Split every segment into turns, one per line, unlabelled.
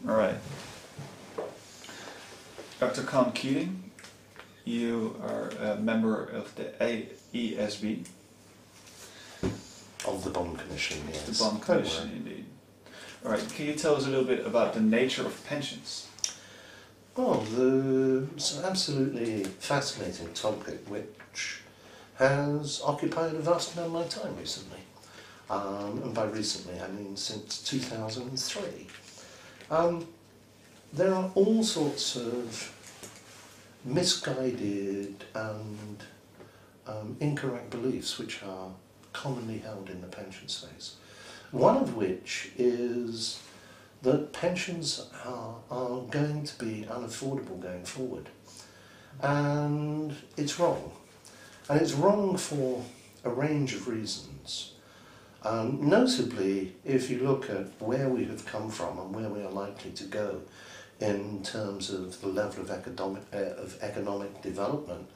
All right. Dr. Keating, you are a member of the AESB.
Of the Bond Commission, yes.
The Bond Commission, indeed. All right, can you tell us a little bit about the nature of pensions?
Well, it's an absolutely fascinating topic which has occupied a vast amount of my time recently. And by recently, I mean since 2003. There are all sorts of misguided and incorrect beliefs which are commonly held in the pension space. One of which is that pensions are going to be unaffordable going forward. And it's wrong. And it's wrong for a range of reasons. Notably, if you look at where we have come from and where we are likely to go in terms of the level of economic development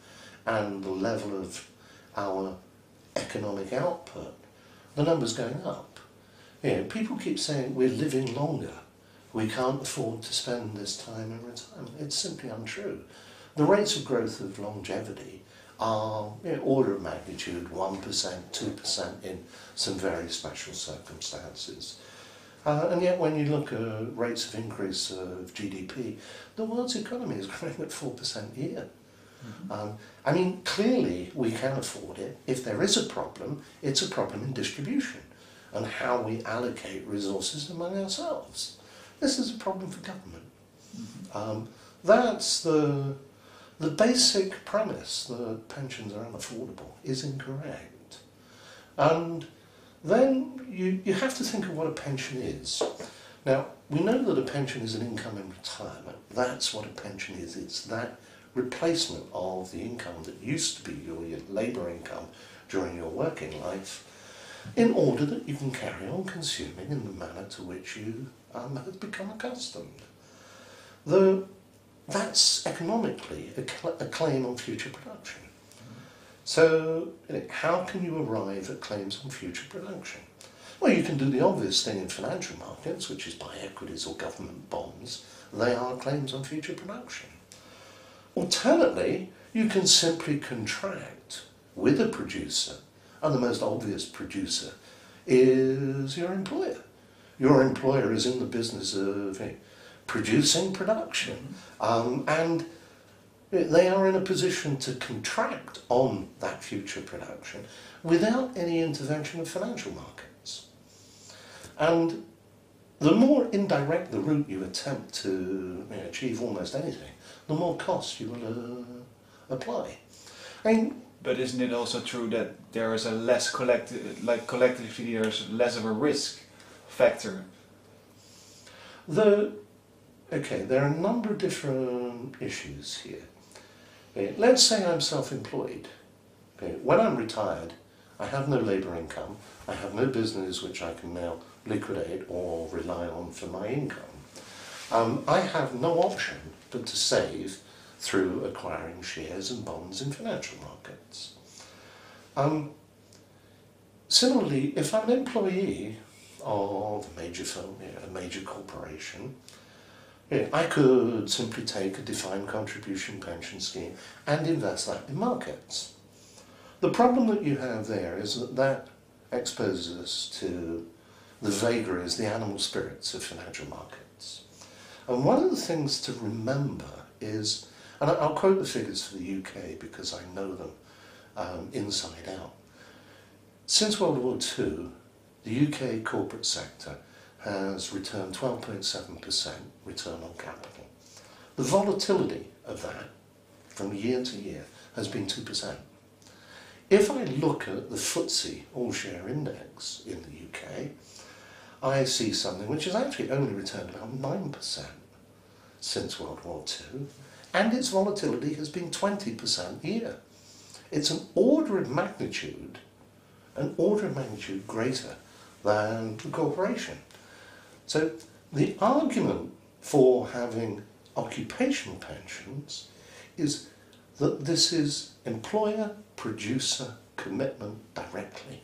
and the level of our economic output, the number's going up. You know, people keep saying we're living longer, we can't afford to spend this time in retirement. It's simply untrue. The rates of growth of longevity are, you know, order of magnitude 1%, 2% in some very special circumstances. And yet when you look at rates of increase of GDP, the world's economy is growing at 4% a year. I mean, clearly we can afford it. If there is a problem, it's a problem in distribution and how we allocate resources among ourselves. This is a problem for government. That's the basic premise that pensions are unaffordable is incorrect. And then you have to think of what a pension is. Now, we know that a pension is an income in retirement. That's what a pension is. It's that replacement of the income that used to be your labour income during your working life in order that you can carry on consuming in the manner to which you have become accustomed. That's economically a claim on future production. So, you know, how can you arrive at claims on future production? Well, you can do the obvious thing in financial markets, which is buy equities or government bonds. They are claims on future production. Alternately, you can simply contract with a producer, and the most obvious producer is your employer. Your employer is in the business of producing production, and they are in a position to contract on that future production without any intervention of financial markets. And the more indirect the route you attempt to achieve almost anything, the more cost you will apply.
But isn't it also true that there is a less collectively there's less of a risk factor?
There are a number of different issues here. Let's say I'm self-employed. When I'm retired, I have no labour income, I have no business which I can now liquidate or rely on for my income. I have no option but to save through acquiring shares and bonds in financial markets. Similarly, if I'm an employee of a major firm, a major corporation, I could simply take a defined contribution pension scheme and invest that in markets. The problem that you have there is that exposes us to the vagaries, the animal spirits of financial markets. And one of the things to remember is, and I'll quote the figures for the UK because I know them inside out. Since World War II, the UK corporate sector has returned 12.7% return on capital. The volatility of that from year to year has been 2%. If I look at the FTSE All-Share Index in the UK, I see something which has actually only returned about 9% since World War II, and its volatility has been 20% a year. It's an order of magnitude greater than the corporation. So the argument for having occupational pensions is that this is employer-producer commitment directly.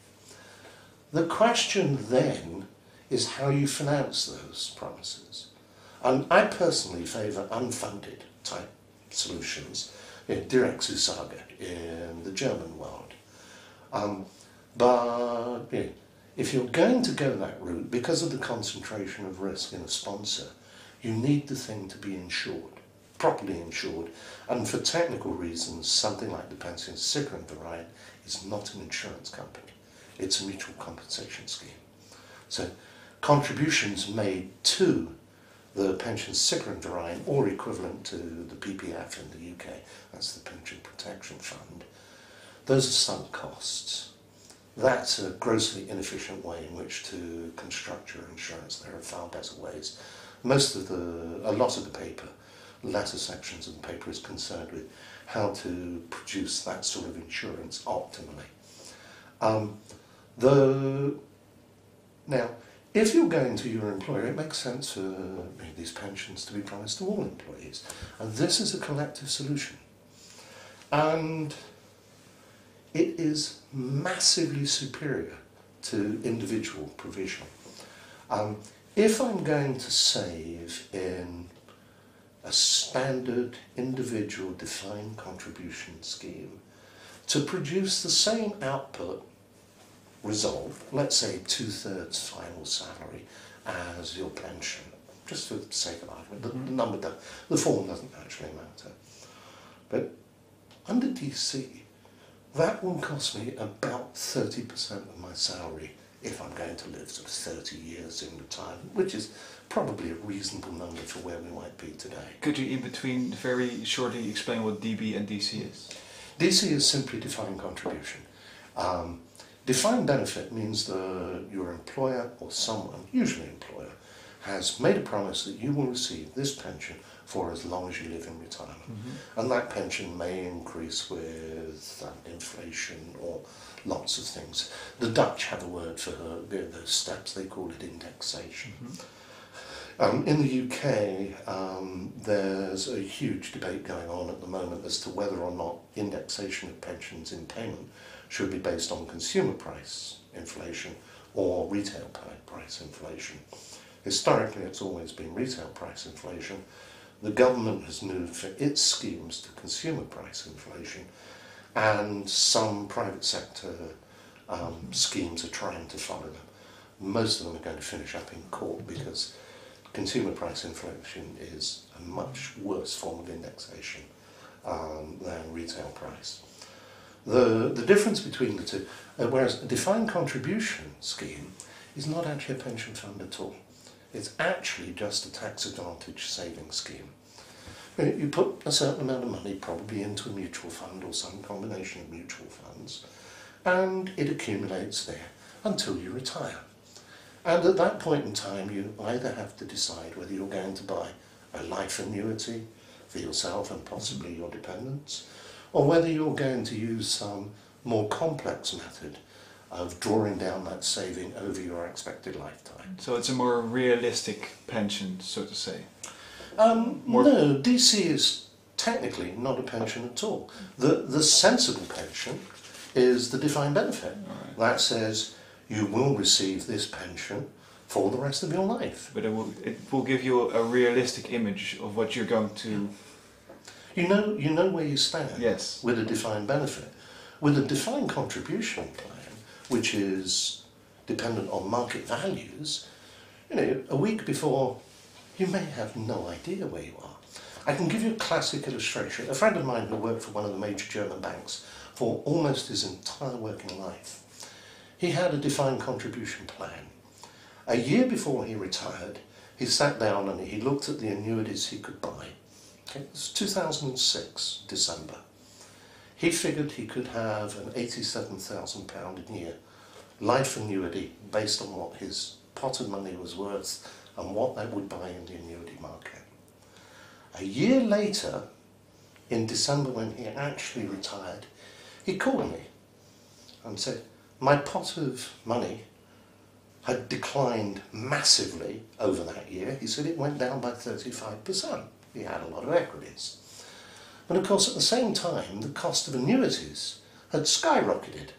The question then is how you finance those promises. And I personally favour unfunded type solutions, direct Zusage in the German world. But if you're going to go that route, because of the concentration of risk in a sponsor, you need the thing to be insured, properly insured. And for technical reasons, something like the Pensionsversicherungsverein is not an insurance company. It's a mutual compensation scheme. So contributions made to the Pensionsversicherungsverein, or equivalent to the PPF in the UK, that's the Pension Protection Fund, those are sunk costs. That's a grossly inefficient way in which to construct your insurance. There are far better ways. A lot of the paper, latter sections of the paper, is concerned with how to produce that sort of insurance optimally. Now, if you're going to your employer, it makes sense for these pensions to be promised to all employees. And this is a collective solution. And it is massively superior to individual provision. If I'm going to save in a standard individual defined contribution scheme to produce the same output result, let's say 2/3 final salary as your pension, just for the sake of argument, the form doesn't actually matter. But under DC, that will cost me about 30% of my salary if I'm going to live sort of 30 years in retirement, which is probably a reasonable number for where we might be today.
Could you in between very shortly explain what DB and DC is?
DC is simply defined contribution. Defined benefit means that your employer or someone, usually employer, has made a promise that you will receive this pension for as long as you live in retirement. Mm-hmm. And that pension may increase with inflation or lots of things. The Dutch have a word for those steps, they call it indexation. Mm-hmm. In the UK, there's a huge debate going on at the moment as to whether or not indexation of pensions in payment should be based on consumer price inflation or retail price inflation. Historically, it's always been retail price inflation. The government has moved for its schemes to consumer price inflation, and some private sector schemes are trying to follow them. Most of them are going to finish up in court because consumer price inflation is a much worse form of indexation than retail price. The difference between the two, whereas a defined contribution scheme is not actually a pension fund at all. It's actually just a tax advantage savings scheme. You put a certain amount of money probably into a mutual fund or some combination of mutual funds, and it accumulates there until you retire. And at that point in time, you either have to decide whether you're going to buy a life annuity for yourself and possibly your dependents, or whether you're going to use some more complex method of drawing down that saving over your expected lifetime.
So it's a more realistic pension, so to say?
No, DC is technically not a pension at all. The sensible pension is the defined benefit. Right. That says you will receive this pension for the rest of your life.
But it will give you a realistic image of what you're going to...
You know where you stand.
Yes.
With a defined benefit. With a defined contribution plan, which is dependent on market values, a week before, you may have no idea where you are. I can give you a classic illustration. A friend of mine who worked for one of the major German banks for almost his entire working life, he had a defined contribution plan. A year before he retired, he sat down and he looked at the annuities he could buy. Okay, it was 2006, December. He figured he could have an £87,000 a year life annuity based on what his pot of money was worth and what that would buy in the annuity market. A year later, in December when he actually retired, he called me and said, my pot of money had declined massively over that year. He said it went down by 35%. He had a lot of equities. And of course at the same time the cost of annuities had skyrocketed.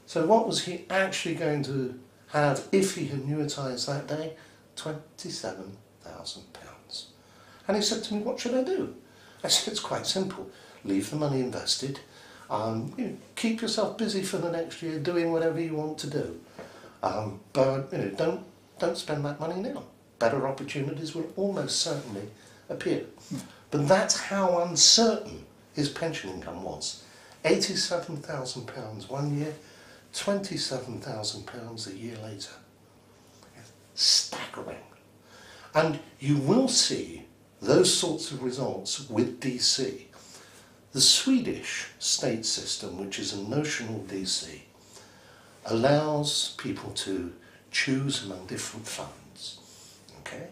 So what was he actually going to have if he annuitised that day? £27,000. And he said to me, what should I do? I said, it's quite simple. Leave the money invested. Keep yourself busy for the next year doing whatever you want to do. But don't spend that money now. Better opportunities will almost certainly appear. But that's how uncertain his pension income was. £87,000 one year, £27,000 a year later. Staggering. And you will see those sorts of results with DC. The Swedish state system, which is a notional DC, allows people to choose among different funds. Okay?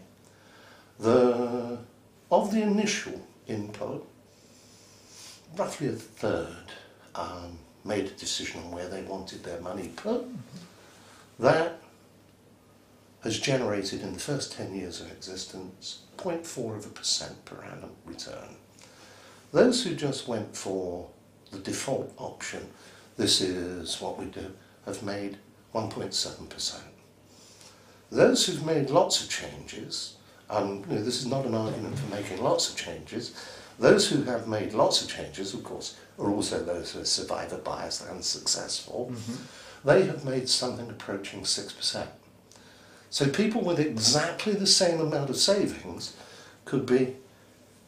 Of the initial input, roughly a third made a decision on where they wanted their money put. That has generated in the first 10 years of existence 0.4% per annum return. Those who just went for the default option, this is what we do, have made 1.7%. Those who've made lots of changes, this is not an argument for making lots of changes, those who have made lots of changes, of course, are also those who are survivor biased and successful. They have made something approaching 6%. So people with exactly the same amount of savings could be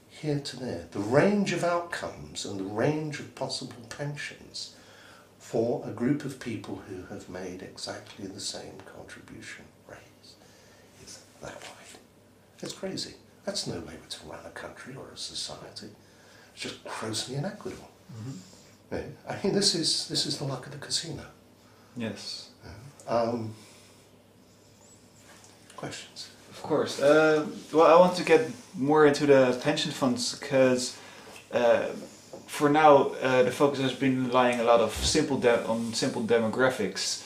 here to there. The range of outcomes and the range of possible pensions for a group of people who have made exactly the same contribution rates is that wide. It's crazy. That's no way to run a country or a society. It's just grossly inequitable. I mean, this is the luck of the casino.
Yes.
Questions?
Of course. Well, I want to get more into the pension funds because for now the focus has been lying a lot of simple demographics,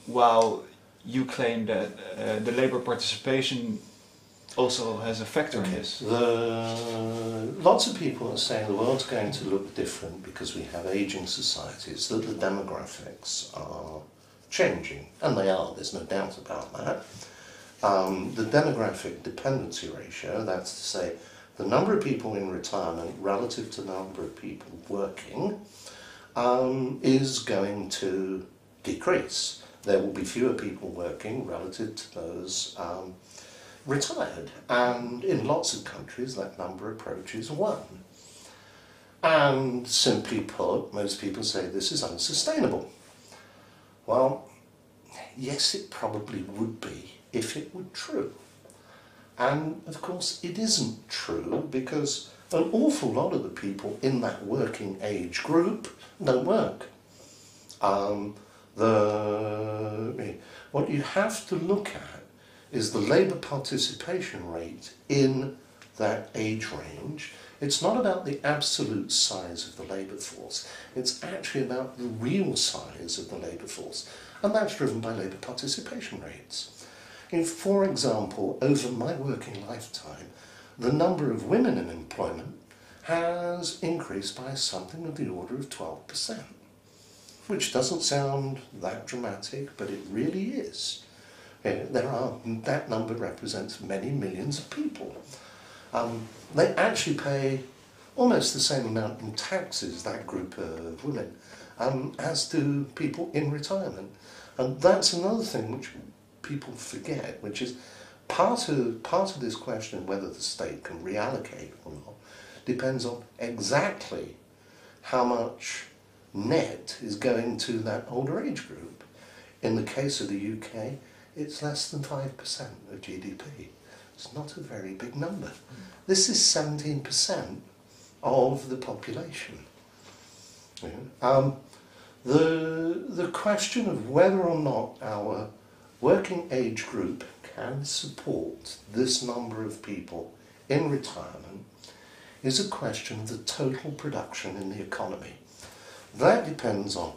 while you claim that the labour participation also has a factor in this.
Lots of people are saying the world's going to look different because we have ageing societies, that the demographics are changing, and they are, there's no doubt about that. The demographic dependency ratio, that's to say the number of people in retirement relative to the number of people working, is going to decrease. There will be fewer people working relative to those retired, and in lots of countries that number approaches 1. And simply put, most people say this is unsustainable. Well, yes, it probably would be if it were true. And of course it isn't true, because an awful lot of the people in that working age group don't work. What you have to look at is the labour participation rate in that age range. It's not about the absolute size of the labour force, it's actually about the real size of the labour force, and that's driven by labour participation rates. For example, over my working lifetime, the number of women in employment has increased by something of the order of 12%, which doesn't sound that dramatic, but it really is. That number represents many millions of people. They actually pay almost the same amount in taxes, that group of women, as do people in retirement. And that's another thing which people forget, which is part of this question, whether the state can reallocate or not, depends on exactly how much net is going to that older age group. In the case of the UK, it's less than 5% of GDP. It's not a very big number. This is 17% of the population. The question of whether or not our working age group can support this number of people in retirement is a question of the total production in the economy. That depends on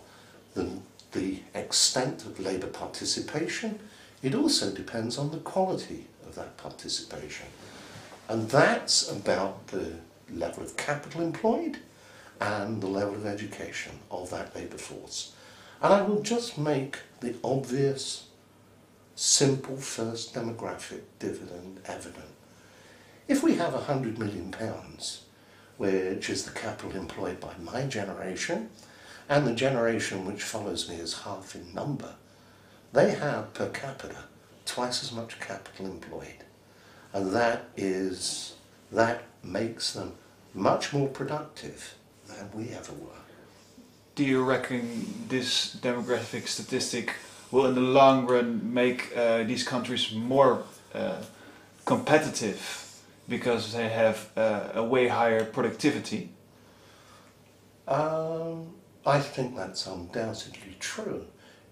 the extent of labour participation. It also depends on the quality of that participation. And that's about the level of capital employed and the level of education of that labour force. And I will just make the obvious, simple first demographic dividend evident. If we have £100 million, which is the capital employed by my generation, and the generation which follows me is half in number, they have per capita twice as much capital employed. And that makes them much more productive than we ever were.
Do you reckon this demographic statistic will in the long run make these countries more competitive because they have a way higher productivity?
I think that's undoubtedly true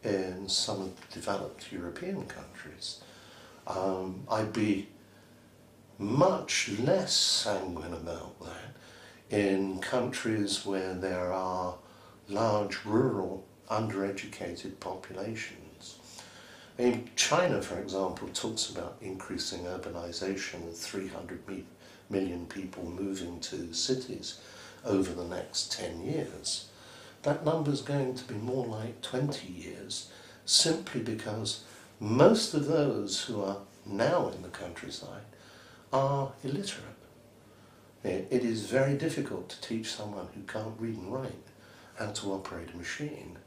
in some of the developed European countries. I'd be much less sanguine about that in countries where there are large rural undereducated populations. China, for example, talks about increasing urbanization and 300 million people moving to cities over the next 10 years. That number is going to be more like 20 years, simply because most of those who are now in the countryside are illiterate. It is very difficult to teach someone who can't read and write how to operate a machine.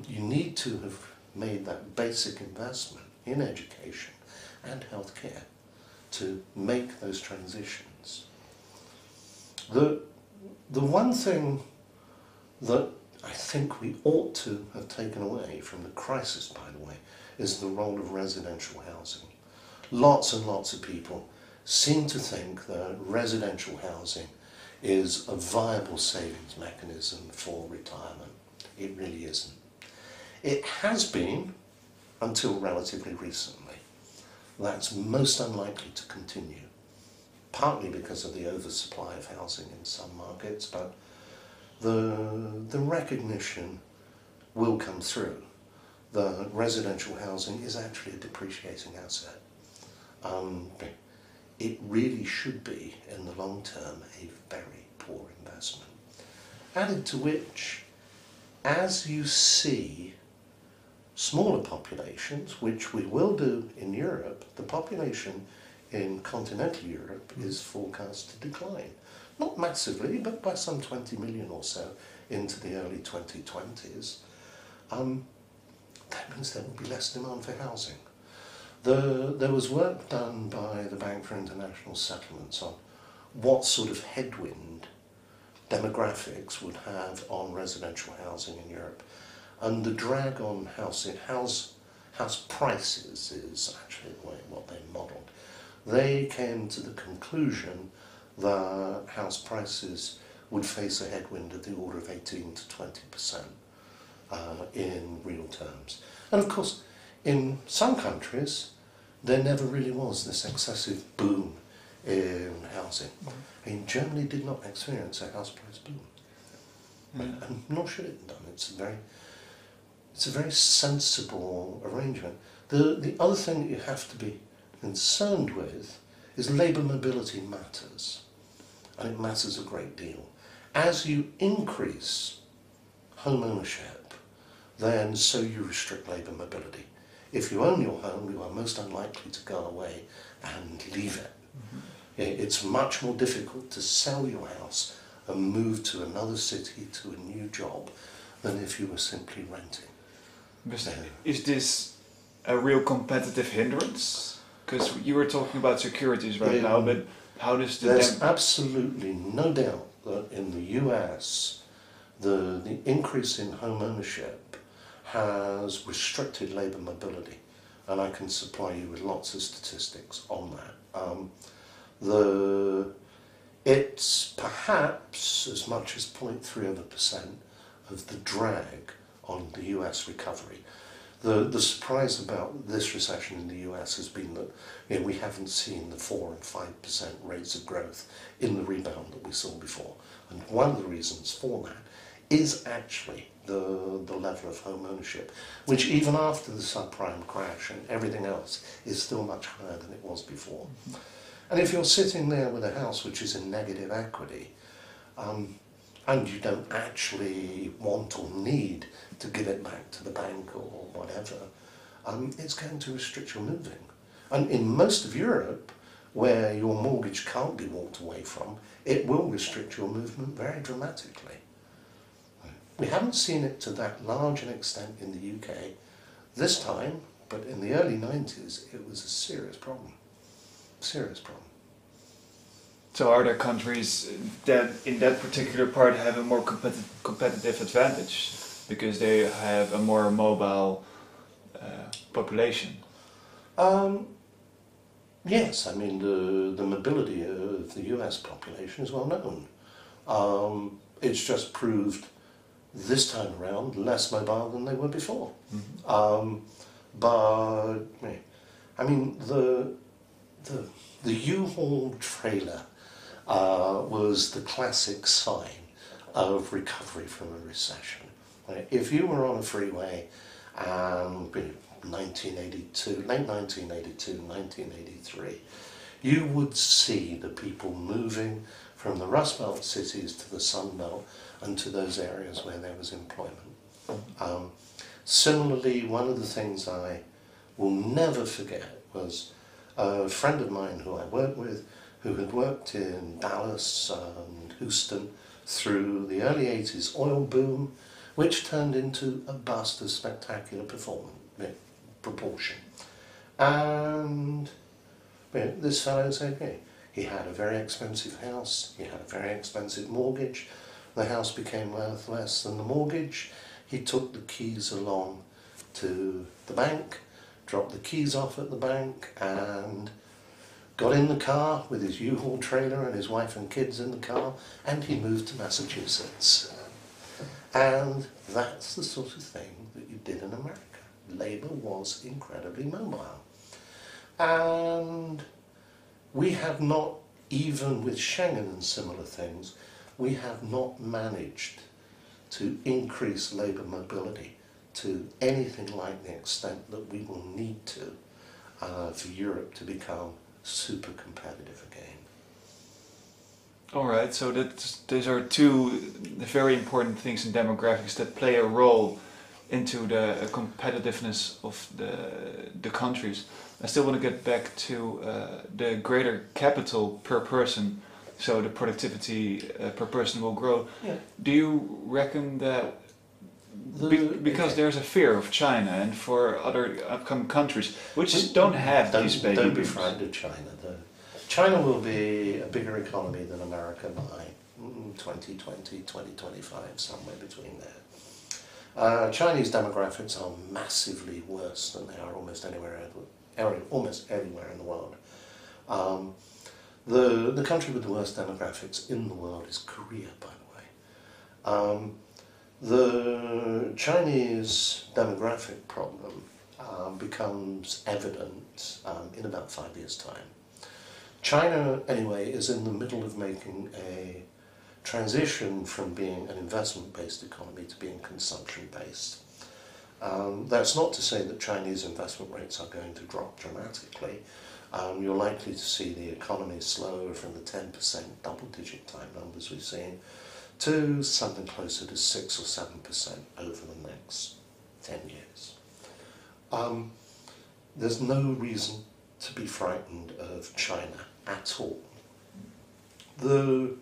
You need to have made that basic investment in education and healthcare to make those transitions. The one thing that I think we ought to have taken away from the crisis, by the way, is the role of residential housing. Lots and lots of people seem to think that residential housing is a viable savings mechanism for retirement. It really isn't. It has been until relatively recently. That's most unlikely to continue, partly because of the oversupply of housing in some markets, but the recognition will come through that residential housing is actually a depreciating asset. It really should be, in the long term, a very poor investment. Added to which, as you see smaller populations, which we will do in Europe, the population in continental Europe is forecast to decline. Not massively, but by some 20 million or so into the early 2020s. That means there will be less demand for housing. There was work done by the Bank for International Settlements on what sort of headwind demographics would have on residential housing in Europe. And the drag on house prices is actually what they modelled. They came to the conclusion that house prices would face a headwind of the order of 18 to 20% in real terms. And of course, in some countries, there never really was this excessive boom in housing. Germany did not experience a house price boom, and nor should it have done. It's a very sensible arrangement. The other thing that you have to be concerned with is labour mobility matters, and it matters a great deal. As you increase home ownership, then so you restrict labour mobility. If you own your home, you are most unlikely to go away and leave it. It's much more difficult to sell your house and move to another city, to a new job, than if you were simply renting.
Is this a real competitive hindrance? Because you were talking about securities right now, but how does
There's absolutely no doubt that in the US, the increase in home ownership has restricted labour mobility, and I can supply you with lots of statistics on that. It's perhaps as much as 0.3% of the drag on the US recovery. The surprise about this recession in the US has been that we haven't seen the 4 and 5% rates of growth in the rebound that we saw before. And one of the reasons for that is actually the level of home ownership, which even after the subprime crash and everything else is still much higher than it was before. And if you're sitting there with a house which is in negative equity, and you don't actually want or need to give it back to the bank or whatever, it's going to restrict your moving. And in most of Europe, where your mortgage can't be walked away from, it will restrict your movement very dramatically. We haven't seen it to that large an extent in the UK this time, but in the early 90s it was a serious problem. Serious problem.
So are there countries that in that particular part have a more competitive advantage because they have a more mobile population?
Yes, I mean the mobility of the US population is well known. It's just proved this time around less mobile than they were before.
Mm-hmm.
But I mean the U-Haul trailer was the classic sign of recovery from a recession. If you were on a freeway, 1982, late 1982, 1983, you would see the people moving from the Rust Belt cities to the Sun Belt and to those areas where there was employment. Similarly, one of the things I will never forget was a friend of mine who I worked with, who had worked in Dallas and Houston through the early 80s oil boom, which turned into a bust of spectacular proportion. And this fellow said, he had a very expensive house, he had a very expensive mortgage, the house became worth less than the mortgage, he took the keys along to the bank, dropped the keys off at the bank, and got in the car with his U-Haul trailer and his wife and kids in the car, and he moved to Massachusetts. And that's the sort of thing that you did in America. Labour was incredibly mobile. And we have not, even with Schengen and similar things, we have not managed to increase labour mobility to anything like the extent that we will need to for Europe to become super competitive again.
All right, so these are two very important things in demographics that play a role into the competitiveness of the countries. I still want to get back to the greater capital per person, so the productivity per person will grow.
Yeah.
Do you reckon that because there's a fear of China and for other upcoming countries which don't have these baby
Don't be
booms?
frightened of China. China will be a bigger economy than America by 2020, 2025, somewhere between there. Chinese demographics are massively worse than they are almost anywhere in the world. The country with the worst demographics in the world is Korea, by the way. The Chinese demographic problem becomes evident in about 5 years' time. China, anyway, is in the middle of making a transition from being an investment-based economy to being consumption-based. That's not to say that Chinese investment rates are going to drop dramatically. You're likely to see the economy slow from the 10% double-digit type numbers we've seen to something closer to 6 or 7% over the next 10 years. There's no reason to be frightened of China at all. The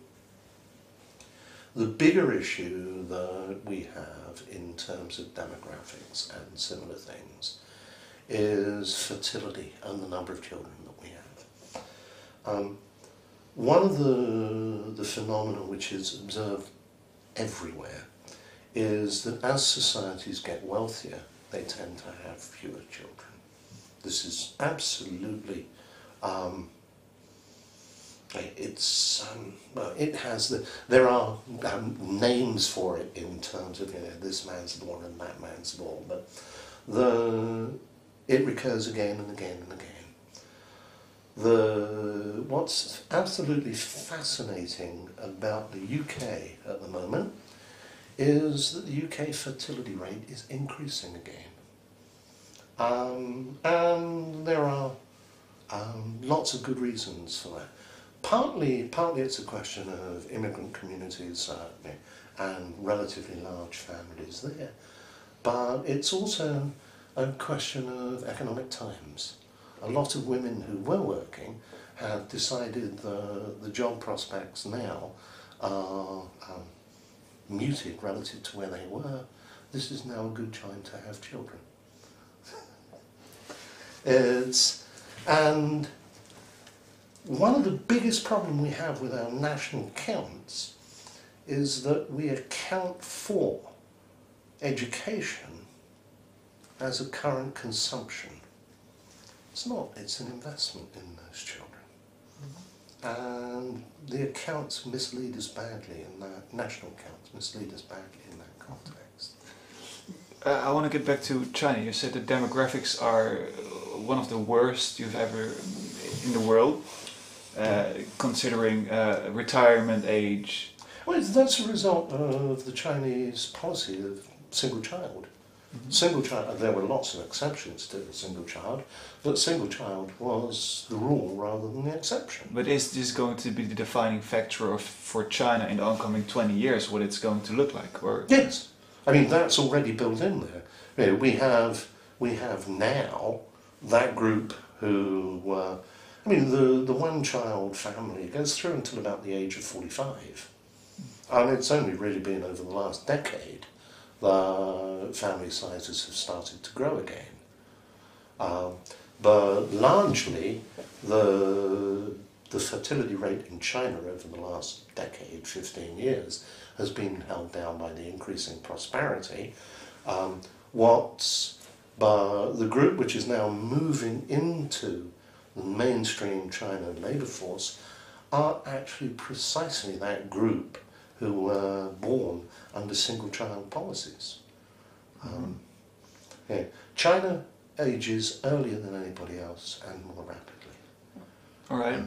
bigger issue that we have in terms of demographics and similar things is fertility and the number of children that we have. One of the phenomena which is observed everywhere is that as societies get wealthier, they tend to have fewer children. This is absolutely, there are names for it in terms of, this man's born and that man's born, but it recurs again and again and again. What's absolutely fascinating about the UK at the moment is that the UK fertility rate is increasing again. And there are lots of good reasons for that. Partly it's a question of immigrant communities and relatively large families there, but it's also a question of economic times. A lot of women who were working have decided the job prospects now are muted relative to where they were, this is now a good time to have children. And one of the biggest problems we have with our national accounts is that we account for education as a current consumption. It's not, it's an investment in those children. And the accounts mislead us badly in that, national accounts mislead us badly in that context.
I want to get back to China. You said the demographics are one of the worst you've ever in the world, considering retirement age.
Well, that's a result of the Chinese policy of single child. Single child, there were lots of exceptions to the single child, but single child was the rule rather than the exception.
But is this going to be the defining factor for China in the oncoming 20 years, what it's going to look like? Or?
Yes, I mean that's already built in there. You know, we have now that group who, I mean the one-child family goes through until about the age of 45. And it's only really been over the last decade the family sizes have started to grow again. But largely, the fertility rate in China over the last decade, 15 years, has been held down by the increasing prosperity. The group which is now moving into the mainstream China labour force are actually precisely that group who were born under single-child policies. Yeah. China ages earlier than anybody else and more rapidly.
All right.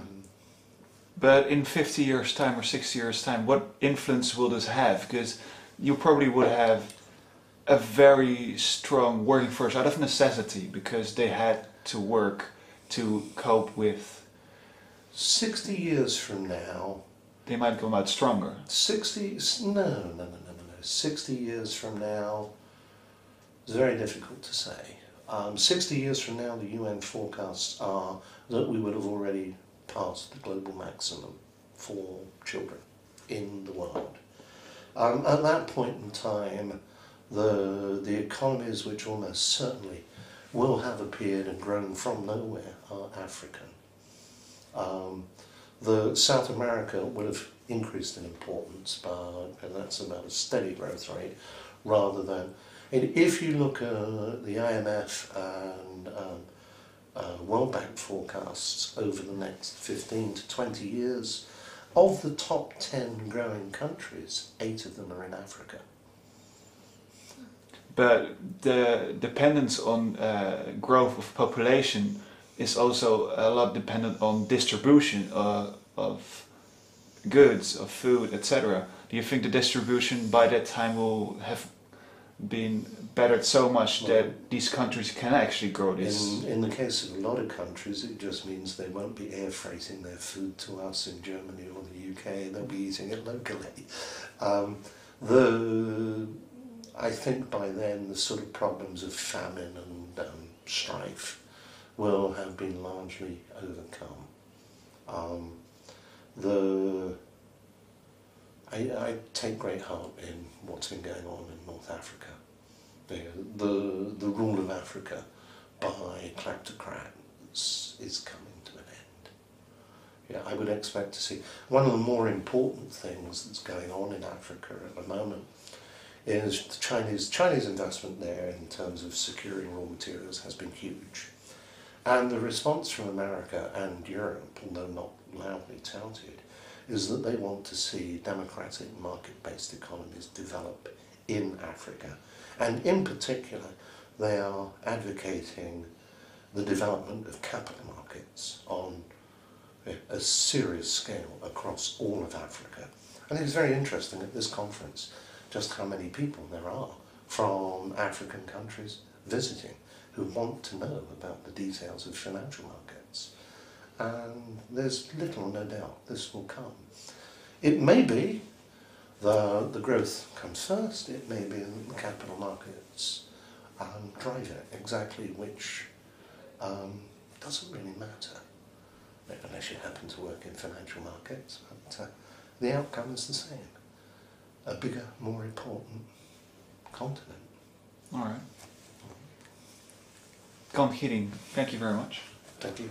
But in 50 years' time or 60 years' time, what influence will this have? Because you probably would have a very strong working force out of necessity, because they had to work to cope with...
60 years from now,
they might come out stronger.
60 years from now, it's very difficult to say. 60 years from now, the UN forecasts are that we would have already passed the global maximum for children in the world. At that point in time, the economies which almost certainly will have appeared and grown from nowhere are African. The South America would have increased in importance, and that's about a steady growth rate, rather than... And if you look at the IMF and World Bank forecasts over the next 15 to 20 years, of the top 10 growing countries, 8 of them are in Africa.
But the dependence on growth of population is also a lot dependent on distribution of goods, of food, etc. Do you think the distribution by that time will have been bettered so much that these countries can actually grow this?
In the case of a lot of countries, it just means they won't be air freighting their food to us in Germany or the UK, they'll be eating it locally. I think by then the sort of problems of famine and strife will have been largely overcome. I take great heart in what's been going on in North Africa. The rule of Africa by kleptocrats is coming to an end. Yeah, I would expect to see... One of the more important things that's going on in Africa at the moment is the Chinese investment there in terms of securing raw materials has been huge. And the response from America and Europe, although not loudly touted, is that they want to see democratic market-based economies develop in Africa. And in particular, they are advocating the development of capital markets on a serious scale across all of Africa. And it's very interesting at this conference just how many people there are from African countries visiting who want to know about the details of financial markets. And there's little, no doubt, this will come. It may be the growth comes first, it may be the capital markets drive it, exactly which doesn't really matter. unless you happen to work in financial markets, but the outcome is the same. A bigger, more important continent.
All right. Keating, thank you very much.
Thank you.